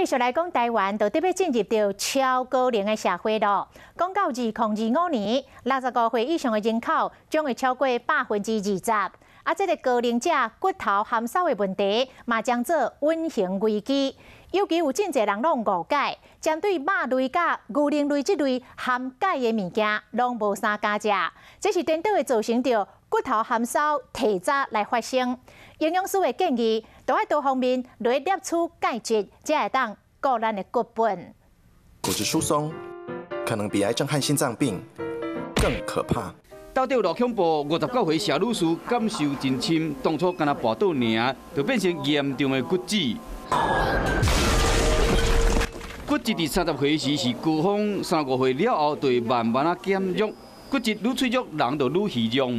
继续来讲，台湾就特别进入到超高龄的社会咯。讲到2025年，65岁以上的人口将会超过20%。这个高龄者骨头含少的问题，嘛将做隐形危机。尤其有真侪人拢误解，针对肉类甲牛奶类这类含钙的物件，拢无啥加食，这是颠倒会造成着骨头含少体早来发生。营养师的建议，要在多方面来摄取钙质，才会当顾咱的骨本。骨质疏松可能比癌症和心脏病更可怕。到底有多恐怖？59岁谢女士感受真深，当初干那跋倒尔，就变成严重的骨折。骨折伫30岁时是高峰，35岁了后就会慢慢减弱。骨折愈脆弱，人就愈虚弱。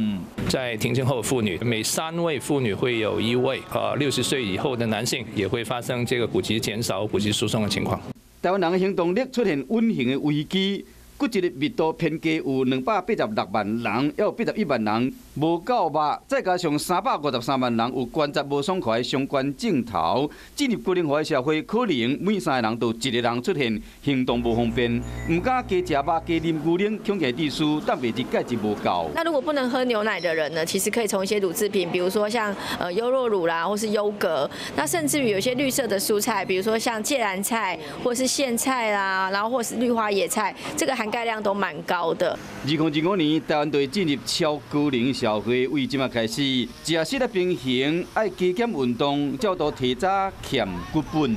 在停经后的妇女，每3位妇女会有1位，60岁以后的男性也会发生这个骨质减少、骨质疏松的情况。台湾人的行动力出现隐形的危机。骨质的密度偏低，有286万人，也有81万人无够肉，再加上353万人有关节无爽快的相关症头，进入高龄化的社会，可能每3个人就1个人出现行动无方便，唔敢加食肉、加啉牛奶，恐起地输，蛋白质、钙质无够。那如果不能喝牛奶的人呢？其实可以从一些乳制品，比如说像优酪乳啦，或是优格，那甚至于有些绿色的蔬菜，比如说像芥蓝菜，或是苋菜啦，然后或是绿花野菜，这个含钙量都蛮高的。2025年，台湾队进入超高龄社会，为即马开始，食食的平衡，爱加减运动，照到提早欠骨本。